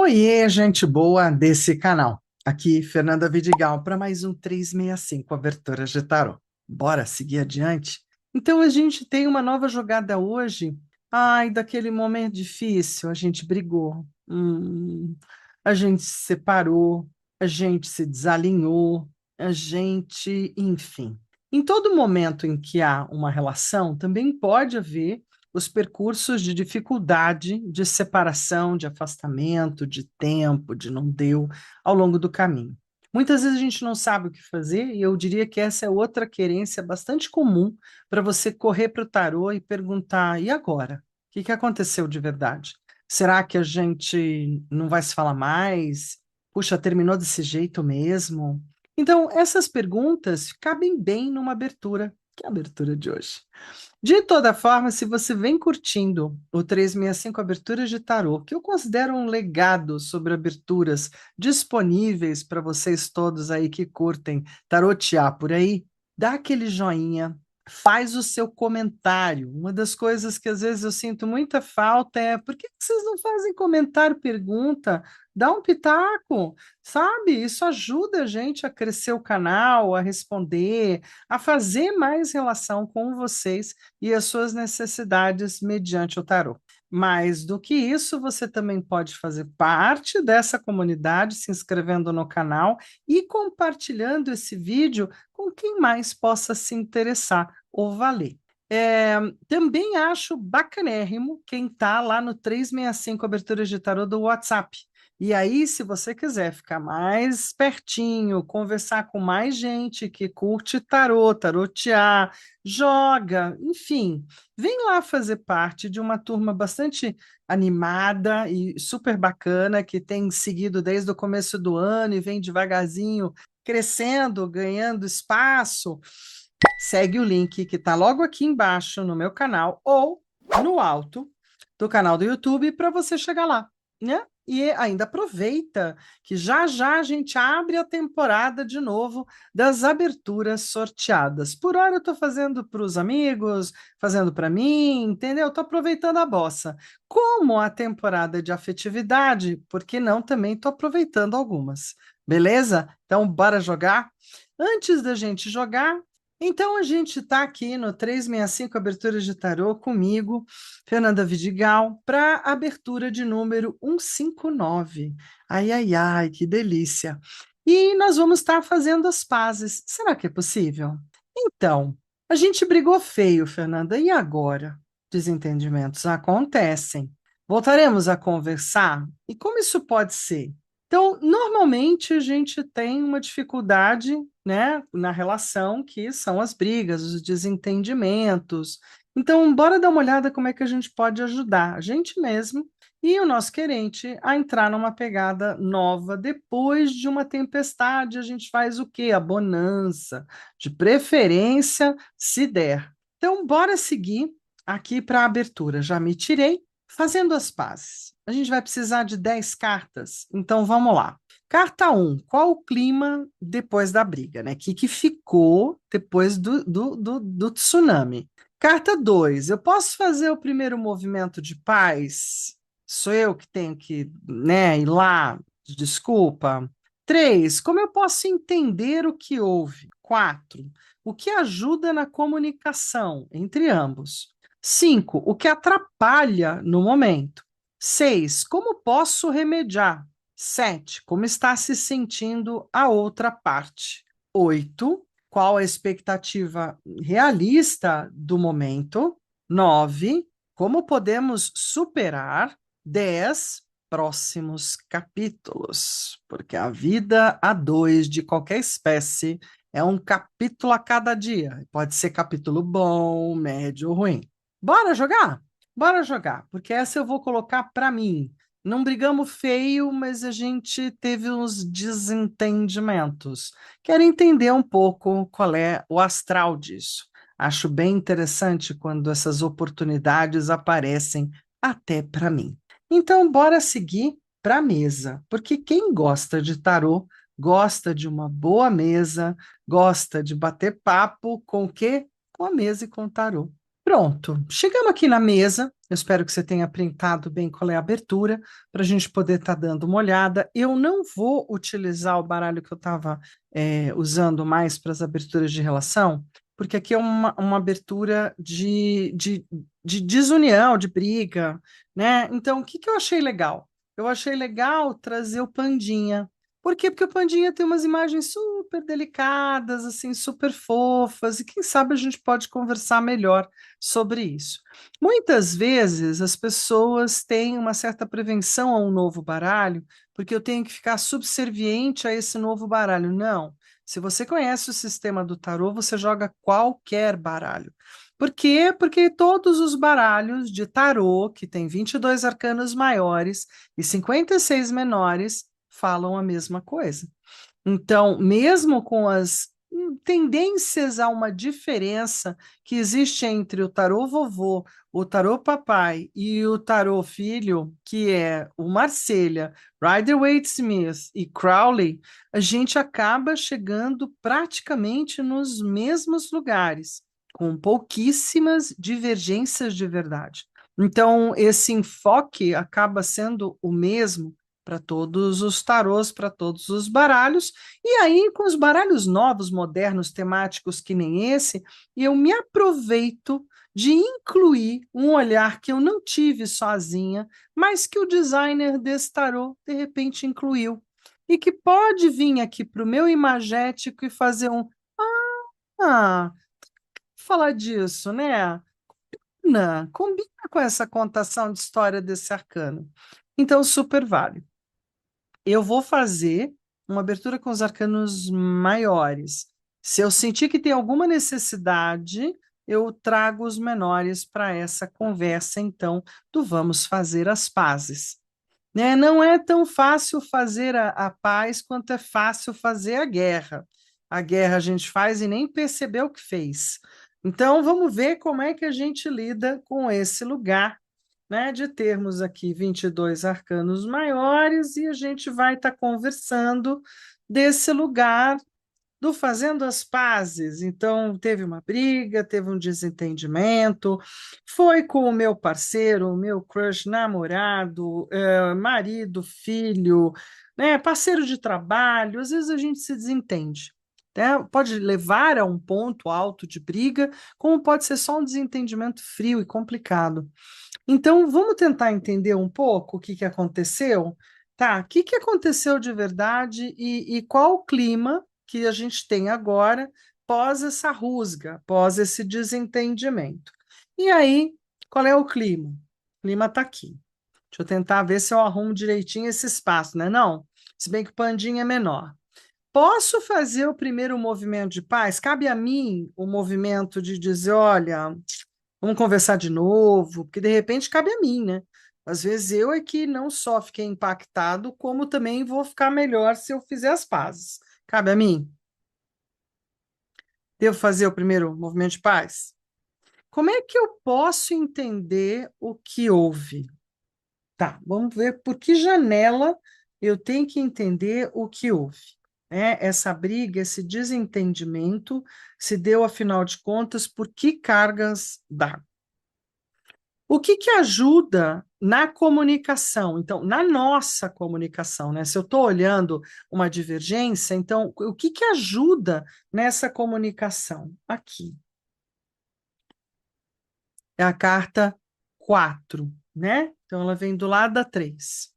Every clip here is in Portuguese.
Oiê, gente boa desse canal. Aqui, Fernanda Vidigal, para mais um 365 Aberturas de Tarô. Bora seguir adiante? Então, a gente tem uma nova jogada hoje. Ai, daquele momento difícil, a gente brigou, a gente se separou, a gente se desalinhou, enfim. Em todo momento em que há uma relação, também pode haver os percursos de dificuldade, de separação, de afastamento, de tempo, de não deu, ao longo do caminho. Muitas vezes a gente não sabe o que fazer, e eu diria que essa é outra querência bastante comum para você correr para o tarô e perguntar: e agora? O que aconteceu de verdade? Será que a gente não vai se falar mais? Puxa, terminou desse jeito mesmo? Então, essas perguntas cabem bem numa abertura, que é a abertura de hoje. De toda forma, se você vem curtindo o 365 Aberturas de Tarô, que eu considero um legado sobre aberturas disponíveis para vocês todos aí que curtem tarotear por aí, dá aquele joinha, faz o seu comentário. Uma das coisas que às vezes eu sinto muita falta é: por que vocês não fazem comentário, pergunta? Dá um pitaco, sabe? Isso ajuda a gente a crescer o canal, a responder, a fazer mais relação com vocês e as suas necessidades mediante o tarô. Mais do que isso, você também pode fazer parte dessa comunidade, se inscrevendo no canal e compartilhando esse vídeo com quem mais possa se interessar ou valer. É, também acho bacanérrimo quem está lá no 365 Aberturas de Tarô do WhatsApp. E aí, se você quiser ficar mais pertinho, conversar com mais gente que curte tarô, tarotear, joga, enfim, vem lá fazer parte de uma turma bastante animada e super bacana que tem seguido desde o começo do ano e vem devagarzinho crescendo, ganhando espaço. Segue o link que está logo aqui embaixo no meu canal ou no alto do canal do YouTube para você chegar lá, né? E ainda aproveita que já já a gente abre a temporada de novo das aberturas sorteadas. Por hora eu estou fazendo para os amigos, fazendo para mim, entendeu? Estou aproveitando a bossa. Como a temporada de afetividade, por que não também estou aproveitando algumas. Beleza? Então, bora jogar? Antes da gente jogar, então a gente está aqui no 365 Aberturas de Tarô comigo, Fernanda Vidigal, para a abertura de número 159. Ai, ai, ai, que delícia! E nós vamos estar fazendo as pazes. Será que é possível? Então, a gente brigou feio, Fernanda, e agora? Desentendimentos acontecem. Voltaremos a conversar? E como isso pode ser? Então, normalmente a gente tem uma dificuldade, né, na relação, que são as brigas, os desentendimentos. Então, bora dar uma olhada como é que a gente pode ajudar a gente mesmo e o nosso querente a entrar numa pegada nova. Depois de uma tempestade, a gente faz o quê? A bonança, de preferência, se der. Então, bora seguir aqui para a abertura. Já me tirei. Fazendo as pazes. A gente vai precisar de 10 cartas, então vamos lá. Carta um: qual o clima depois da briga, né? O que ficou depois do tsunami? Carta 2: eu posso fazer o primeiro movimento de paz? Sou eu que tenho que, né, ir lá? Desculpa. 3: como eu posso entender o que houve? 4: o que ajuda na comunicação entre ambos? 5: o que atrapalha no momento? 6: como posso remediar? 7: como está se sentindo a outra parte? 8: qual a expectativa realista do momento? 9: como podemos superar? 10: próximos capítulos, porque a vida a dois de qualquer espécie é um capítulo a cada dia. Pode ser capítulo bom, médio ou ruim. Bora jogar? Bora jogar, porque essa eu vou colocar para mim. Não brigamos feio, mas a gente teve uns desentendimentos. Quero entender um pouco qual é o astral disso. Acho bem interessante quando essas oportunidades aparecem até para mim. Então, bora seguir para a mesa, porque quem gosta de tarô gosta de uma boa mesa, gosta de bater papo com o quê? Com a mesa e com o tarô. Pronto, chegamos aqui na mesa. Eu espero que você tenha printado bem qual é a abertura, para a gente poder estar dando uma olhada. Eu não vou utilizar o baralho que eu estava usando mais para as aberturas de relação, porque aqui é uma abertura de desunião, de briga, né? Então, o que que eu achei legal? Eu achei legal trazer o Pandinha. Por quê? Porque o Pandinha tem umas imagens super delicadas, assim, super fofas, e quem sabe a gente pode conversar melhor sobre isso. Muitas vezes as pessoas têm uma certa prevenção a um novo baralho, porque eu tenho que ficar subserviente a esse novo baralho. Não. Se você conhece o sistema do tarô, você joga qualquer baralho. Por quê? Porque todos os baralhos de tarô, que tem 22 arcanos maiores e 56 menores, falam a mesma coisa. Então, mesmo com as tendências a uma diferença que existe entre o tarô vovô, o tarô papai e o tarô filho, que é o Marselha, Rider-Waite-Smith e Crowley, a gente acaba chegando praticamente nos mesmos lugares, com pouquíssimas divergências de verdade. Então, esse enfoque acaba sendo o mesmo para todos os tarôs, para todos os baralhos, e aí com os baralhos novos, modernos, temáticos que nem esse, eu me aproveito de incluir um olhar que eu não tive sozinha, mas que o designer desse tarô de repente incluiu. E que pode vir aqui para o meu imagético e fazer um ah, falar disso, né? Não, combina com essa contação de história desse arcano. Então, super vale. Eu vou fazer uma abertura com os arcanos maiores. Se eu sentir que tem alguma necessidade, eu trago os menores para essa conversa, então, do vamos fazer as pazes. Né? Não é tão fácil fazer a paz quanto é fácil fazer a guerra. A guerra a gente faz e nem percebeu o que fez. Então, vamos ver como é que a gente lida com esse lugar, né, de termos aqui 22 arcanos maiores e a gente vai estar conversando desse lugar do fazendo as pazes. Então, teve uma briga, teve um desentendimento, foi com o meu parceiro, o meu crush, namorado, marido, filho, né, parceiro de trabalho, às vezes a gente se desentende. Né? Pode levar a um ponto alto de briga, como pode ser só um desentendimento frio e complicado. Então, vamos tentar entender um pouco o que que aconteceu? Tá, o que que aconteceu de verdade e qual o clima que a gente tem agora pós essa rusga, pós esse desentendimento. E aí, qual é o clima? O clima está aqui. Deixa eu tentar ver se eu arrumo direitinho esse espaço, né? Não, se bem que o pandinho é menor. Posso fazer o primeiro movimento de paz? Cabe a mim o movimento de dizer, olha, vamos conversar de novo, porque de repente cabe a mim, né? Às vezes eu é que não só fiquei impactado, como também vou ficar melhor se eu fizer as pazes. Cabe a mim? Devo fazer o primeiro movimento de paz? Como é que eu posso entender o que houve? Tá, vamos ver por que janela eu tenho que entender o que houve. Né? Essa briga, esse desentendimento se deu, afinal de contas, por que cargas d'água? O que que ajuda na comunicação? Então, na nossa comunicação, né? Se eu estou olhando uma divergência, então, o que que ajuda nessa comunicação? Aqui. É a carta 4, né? Então, ela vem do lado da 3.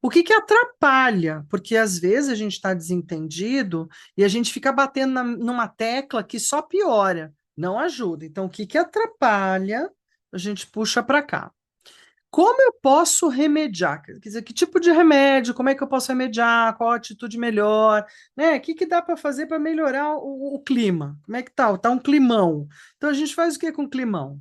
O que que atrapalha? Porque às vezes a gente está desentendido e a gente fica batendo numa tecla que só piora, não ajuda. Então, o que que atrapalha? A gente puxa para cá. Como eu posso remediar? Quer dizer, que tipo de remédio? Como é que eu posso remediar? Qual a atitude melhor? Né? O que que dá para fazer para melhorar o clima? Como é que tá? Tá um climão. Então a gente faz o que com climão?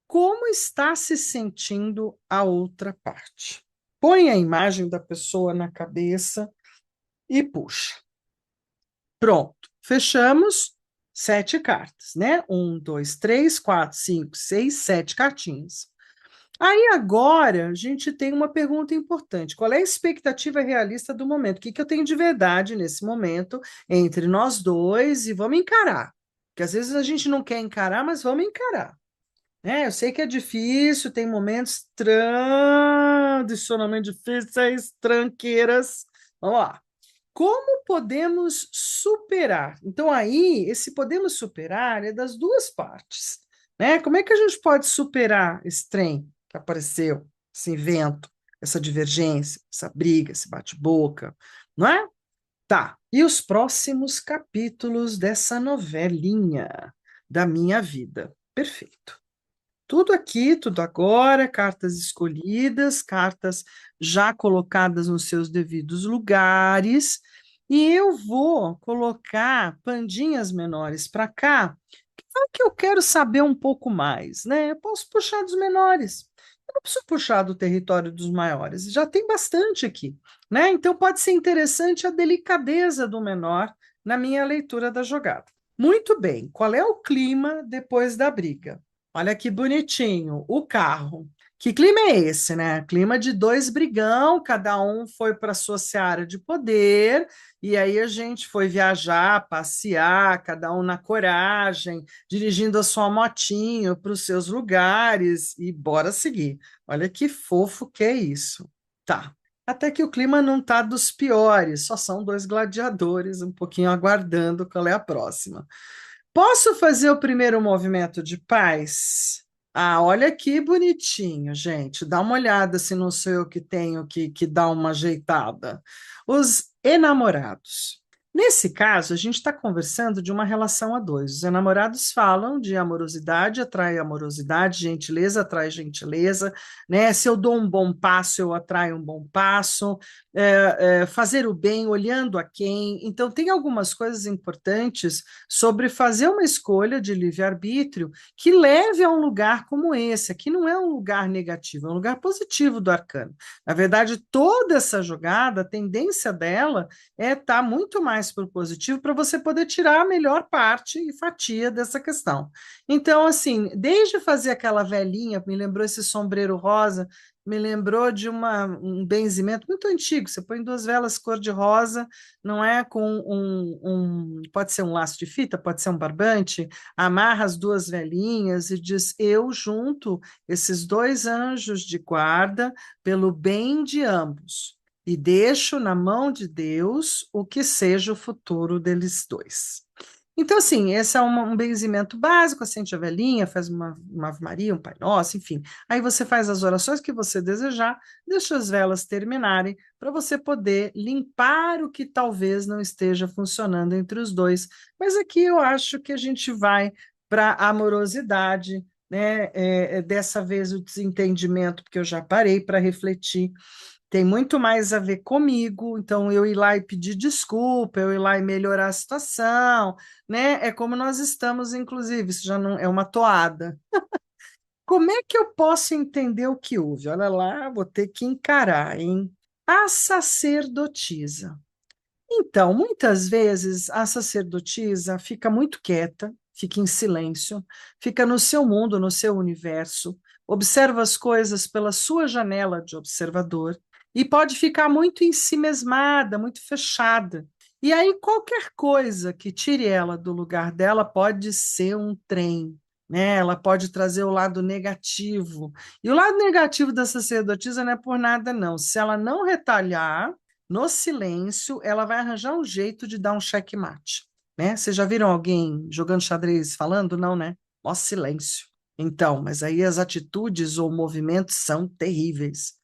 Como está se sentindo a outra parte? Põe a imagem da pessoa na cabeça e puxa. Pronto. Fechamos 7 cartas, né? 1, 2, 3, 4, 5, 6, 7 cartinhas. Aí agora a gente tem uma pergunta importante: qual é a expectativa realista do momento? O que que eu tenho de verdade nesse momento entre nós dois e vamos encarar? Porque às vezes a gente não quer encarar, mas vamos encarar. Eu sei que é difícil, tem momentos tradicionalmente difíceis, tranqueiras. Vamos lá. Como podemos superar? Então, aí, esse podemos superar é das duas partes, né? Como é que a gente pode superar esse trem que apareceu, esse evento, essa divergência, essa briga, esse bate-boca, não é? Tá. E os próximos capítulos dessa novelinha da minha vida? Perfeito. Tudo aqui, tudo agora, cartas escolhidas, cartas já colocadas nos seus devidos lugares, e eu vou colocar pandinhas menores para cá, que eu quero saber um pouco mais, né? Eu posso puxar dos menores, eu não preciso puxar do território dos maiores, já tem bastante aqui, né? Então pode ser interessante a delicadeza do menor na minha leitura da jogada. Muito bem, qual é o clima depois da briga? Olha que bonitinho, o carro. Que clima é esse, né? Clima de dois brigão, cada um foi para sua seara de poder, e aí a gente foi viajar, passear, cada um na coragem, dirigindo a sua motinho para os seus lugares, e bora seguir. Olha que fofo que é isso. Tá. Até que o clima não tá dos piores, só são dois gladiadores, um pouquinho aguardando qual é a próxima. Posso fazer o primeiro movimento de paz? Ah, olha que bonitinho, gente. Dá uma olhada se não sou eu que tenho que dar uma ajeitada. Os enamorados. Nesse caso, a gente está conversando de uma relação a dois. Os enamorados falam de amorosidade atrai amorosidade, gentileza atrai gentileza, né? Se eu dou um bom passo, eu atraio um bom passo. Fazer o bem olhando a quem. Então, tem algumas coisas importantes sobre fazer uma escolha de livre-arbítrio que leve a um lugar como esse. Aqui não é um lugar negativo, é um lugar positivo do arcano. Na verdade, toda essa jogada, a tendência dela é estar muito mais para o positivo para você poder tirar a melhor parte e fatia dessa questão. Então, assim, desde fazer aquela velhinha, me lembrou esse sombreiro rosa, me lembrou de um benzimento muito antigo. Você põe duas velas cor-de-rosa, não é? Pode ser um laço de fita, pode ser um barbante, amarra as duas velhinhas e diz: Eu junto esses dois anjos de guarda pelo bem de ambos. E deixo na mão de Deus o que seja o futuro deles dois. Então, assim, esse é um benzimento básico, acende a velinha, faz uma Ave Maria, um Pai Nosso, enfim. Aí você faz as orações que você desejar, deixa as velas terminarem, para você poder limpar o que talvez não esteja funcionando entre os dois. Mas aqui eu acho que a gente vai para a amorosidade, né? Dessa vez o desentendimento, porque eu já parei para refletir tem muito mais a ver comigo, então eu ir lá e pedir desculpa, eu ir lá e melhorar a situação, né? É como nós estamos, inclusive, isso já não é uma toada. Como é que eu posso entender o que houve? Olha lá, vou ter que encarar, hein? A sacerdotisa. Então, muitas vezes a sacerdotisa fica muito quieta, fica em silêncio, fica no seu mundo, no seu universo, observa as coisas pela sua janela de observador e pode ficar muito em si mesmada, muito fechada. E aí, qualquer coisa que tire ela do lugar dela pode ser um trem. Né? Ela pode trazer o lado negativo. E o lado negativo da sacerdotisa não é por nada, não. Se ela não retalhar, no silêncio, ela vai arranjar um jeito de dar um checkmate, né? Vocês já viram alguém jogando xadrez falando? Não, né? Mó silêncio. Então, mas aí as atitudes ou movimentos são terríveis.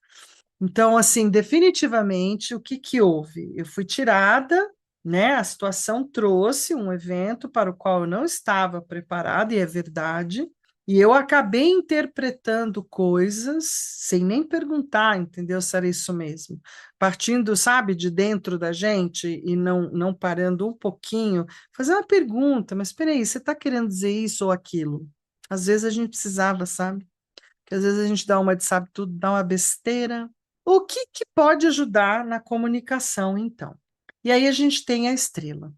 Então, assim, definitivamente, o que que houve? Eu fui tirada, né? A situação trouxe um evento para o qual eu não estava preparada, e é verdade, e eu acabei interpretando coisas sem nem perguntar, entendeu? Se era isso mesmo. Partindo, sabe, de dentro da gente e não parando um pouquinho, fazer uma pergunta, mas espera aí, você está querendo dizer isso ou aquilo? Às vezes a gente precisava, sabe? Que às vezes a gente dá uma de sabe tudo, dá uma besteira. O que que pode ajudar na comunicação, então? E aí a gente tem a estrela.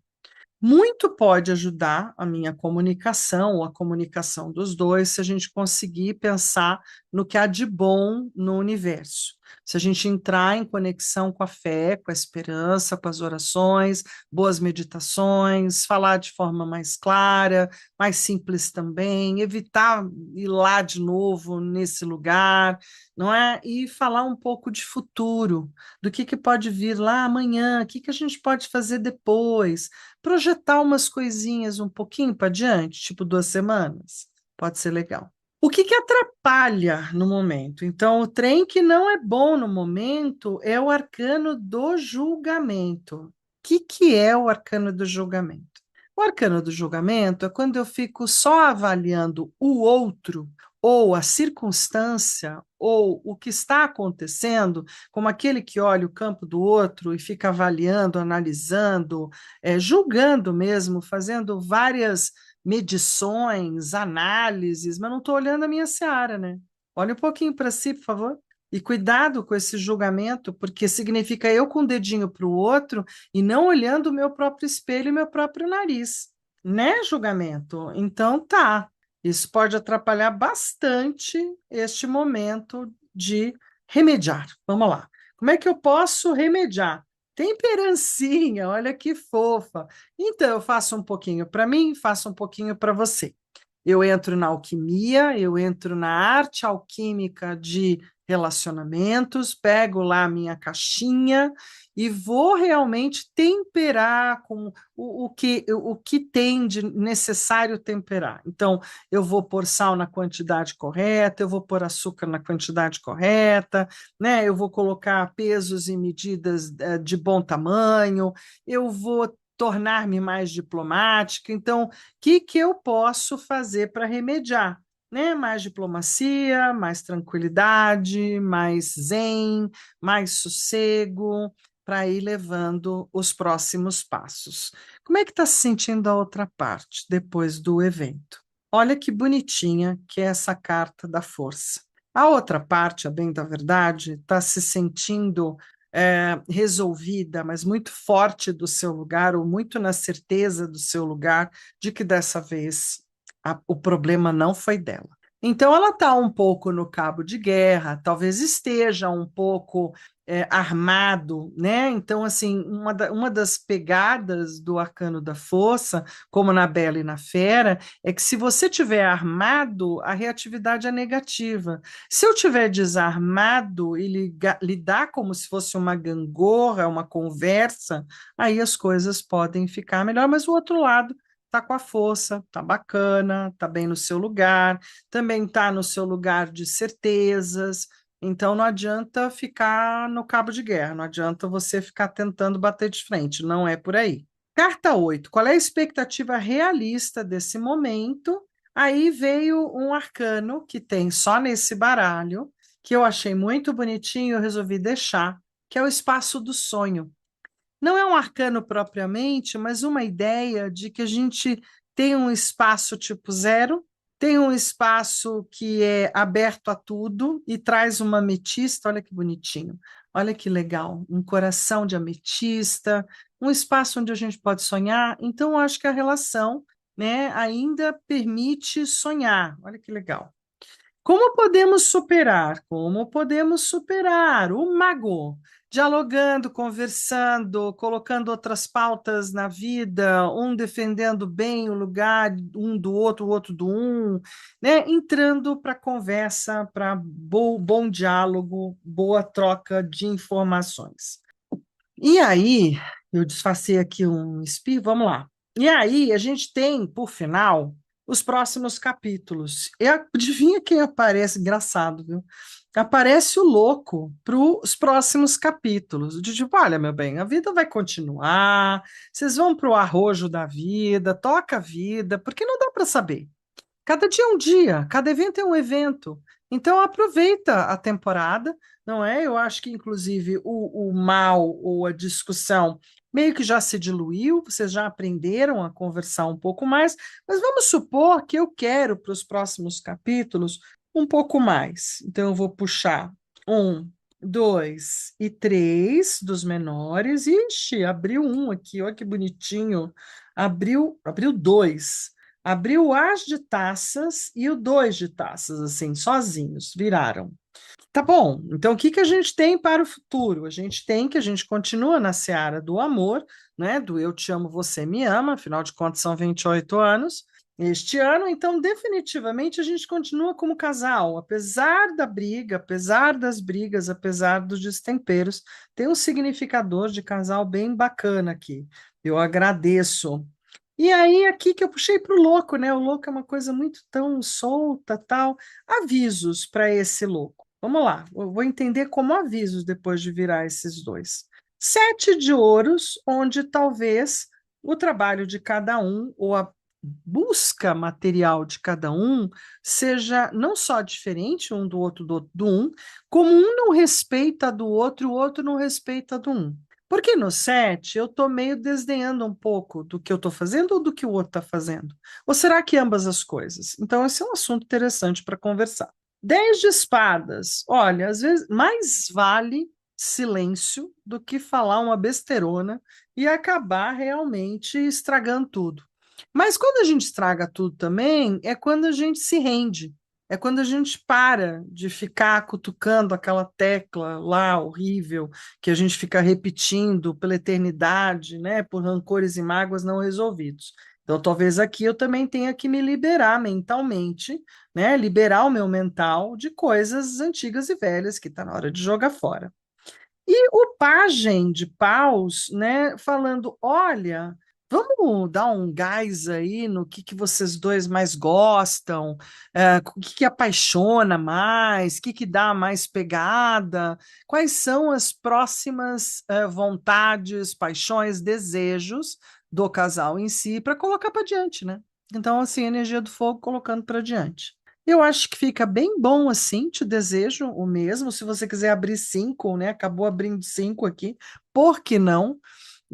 Muito pode ajudar a minha comunicação, ou a comunicação dos dois, se a gente conseguir pensar no que há de bom no universo. Se a gente entrar em conexão com a fé, com a esperança, com as orações, boas meditações, falar de forma mais clara, mais simples também, evitar ir lá de novo nesse lugar, não é? E falar um pouco de futuro, do que pode vir lá amanhã, o que a gente pode fazer depois, projetar umas coisinhas um pouquinho para diante, tipo 2 semanas, pode ser legal. O que atrapalha no momento? Então, o trem que não é bom no momento é o arcano do julgamento. O que é o arcano do julgamento? O arcano do julgamento é quando eu fico só avaliando o outro, ou a circunstância, ou o que está acontecendo, como aquele que olha o campo do outro e fica avaliando, analisando, julgando mesmo, fazendo várias medições, análises, mas não estou olhando a minha seara, né? Olha um pouquinho para si, por favor. E cuidado com esse julgamento, porque significa eu com o dedinho para o outro e não olhando o meu próprio espelho e meu próprio nariz, né, julgamento? Então tá. Isso pode atrapalhar bastante este momento de remediar. Vamos lá. Como é que eu posso remediar? Temperancinha, olha que fofa. Então, eu faço um pouquinho para mim, faço um pouquinho para você. Eu entro na alquimia, eu entro na arte alquímica de relacionamentos, pego lá a minha caixinha e vou realmente temperar com o que tem de necessário temperar. Então, eu vou pôr sal na quantidade correta, eu vou pôr açúcar na quantidade correta, né? Eu vou colocar pesos e medidas de bom tamanho, eu vou tornar-me mais diplomática. Então, que eu posso fazer para remediar? Né? Mais diplomacia, mais tranquilidade, mais zen, mais sossego, para ir levando os próximos passos. Como é que está se sentindo a outra parte depois do evento? Olha que bonitinha que é essa carta da força. A outra parte, a bem da verdade, está se sentindo resolvida, mas muito forte do seu lugar, ou muito na certeza do seu lugar, de que dessa vez o problema não foi dela. Então, ela está um pouco no cabo de guerra, talvez esteja um pouco armado, né? Então, assim, uma das pegadas do arcano da força, como na Bela e na Fera, é que se você tiver armado, a reatividade é negativa. Se eu tiver desarmado e lidar como se fosse uma gangorra, uma conversa, aí as coisas podem ficar melhor, mas o outro lado tá com a força, tá bacana, tá bem no seu lugar, também tá no seu lugar de certezas. Então não adianta ficar no cabo de guerra, não adianta você ficar tentando bater de frente, não é por aí. Carta 8. Qual é a expectativa realista desse momento? Aí veio um arcano que tem só nesse baralho, que eu achei muito bonitinho, eu resolvi deixar, que é o espaço do sonho. Não é um arcano propriamente, mas uma ideia de que a gente tem um espaço tipo zero, tem um espaço que é aberto a tudo e traz uma ametista, olha que bonitinho, olha que legal, um coração de ametista, um espaço onde a gente pode sonhar. Então, eu acho que a relação, né, ainda permite sonhar, olha que legal. Como podemos superar? Como podemos superar? O mago, dialogando, conversando, colocando outras pautas na vida, um defendendo bem o lugar um do outro, o outro do um, né? Entrando para conversa, para bom diálogo, boa troca de informações. E aí, eu disfarcei aqui um espirro, vamos lá. E aí, a gente tem, por final, os próximos capítulos. E adivinha quem aparece? Engraçado, viu? Aparece o louco para os próximos capítulos. De tipo, olha, meu bem, a vida vai continuar, vocês vão para o arrojo da vida, toca a vida, porque não dá para saber. Cada dia é um dia, cada evento é um evento. Então aproveita a temporada, não é? Eu acho que, inclusive, o mal ou a discussão meio que já se diluiu, vocês já aprenderam a conversar um pouco mais, mas vamos supor que eu quero para os próximos capítulos um pouco mais. Então eu vou puxar 1, 2 e 3 dos menores. Ixi, abriu um aqui, olha que bonitinho. Abriu dois. Abriu o as de taças e o dois de taças, assim, sozinhos, viraram. Tá bom, então o que que a gente tem para o futuro? A gente tem que a gente continua na seara do amor, né? Do eu te amo, você me ama, afinal de contas são 28 anos este ano, então definitivamente a gente continua como casal, apesar da briga, apesar das brigas, apesar dos destemperos, tem um significador de casal bem bacana aqui. Eu agradeço. E aí, aqui que eu puxei para o louco, né? O louco é uma coisa muito tão solta, tal. Avisos para esse louco. Vamos lá, eu vou entender como avisos depois de virar esses dois. Sete de ouros, onde talvez o trabalho de cada um, ou a busca material de cada um, seja não só diferente um do outro do um, como um não respeita do outro e o outro não respeita do um. Porque no set eu estou meio desdenhando um pouco do que eu estou fazendo ou do que o outro está fazendo? Ou será que ambas as coisas? Então, esse é um assunto interessante para conversar. 10 de espadas. Olha, às vezes mais vale silêncio do que falar uma besteirona e acabar realmente estragando tudo. Mas quando a gente estraga tudo também, é quando a gente se rende. É quando a gente para de ficar cutucando aquela tecla lá horrível que a gente fica repetindo pela eternidade, né, por rancores e mágoas não resolvidos. Então, talvez aqui eu também tenha que me liberar mentalmente, né, liberar o meu mental de coisas antigas e velhas que está na hora de jogar fora. E o pajem de paus, né, falando, olha, vamos dar um gás aí no que vocês dois mais gostam, o que apaixona mais, o que dá mais pegada, quais são as próximas vontades, paixões, desejos do casal em si, para colocar para diante, né? Então, assim, energia do fogo colocando para diante. Eu acho que fica bem bom assim, te desejo o mesmo. Se você quiser abrir cinco, né? Acabou abrindo cinco aqui, por que não?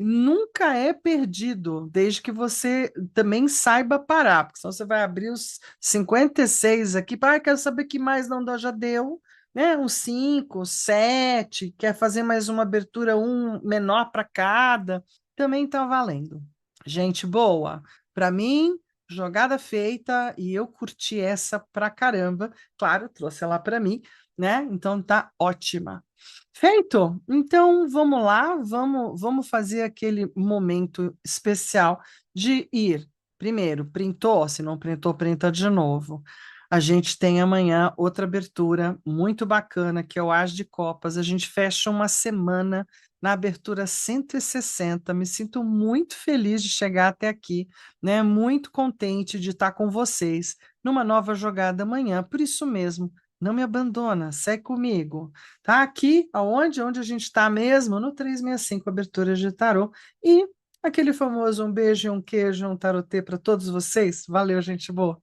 Nunca é perdido, desde que você também saiba parar, porque senão você vai abrir os 56 aqui, para quero saber que mais não dá, já deu, né? Um 5, 7, quer fazer mais uma abertura, um menor para cada, também está valendo. Gente boa, para mim jogada feita e eu curti essa pra caramba. Claro, trouxe ela para mim, né? Então tá ótima. Feito? Então vamos lá, vamos fazer aquele momento especial de ir. Primeiro, printou, se não printou, printa de novo. A gente tem amanhã outra abertura muito bacana, que é o As de Copas. A gente fecha uma semana na abertura 160. Me sinto muito feliz de chegar até aqui, né? Muito contente de estar com vocês numa nova jogada amanhã. Por isso mesmo, não me abandona, segue comigo. Tá aqui, aonde? Onde a gente está mesmo? No 365, abertura de tarô. E aquele famoso um beijo, um queijo, um tarotê para todos vocês. Valeu, gente boa.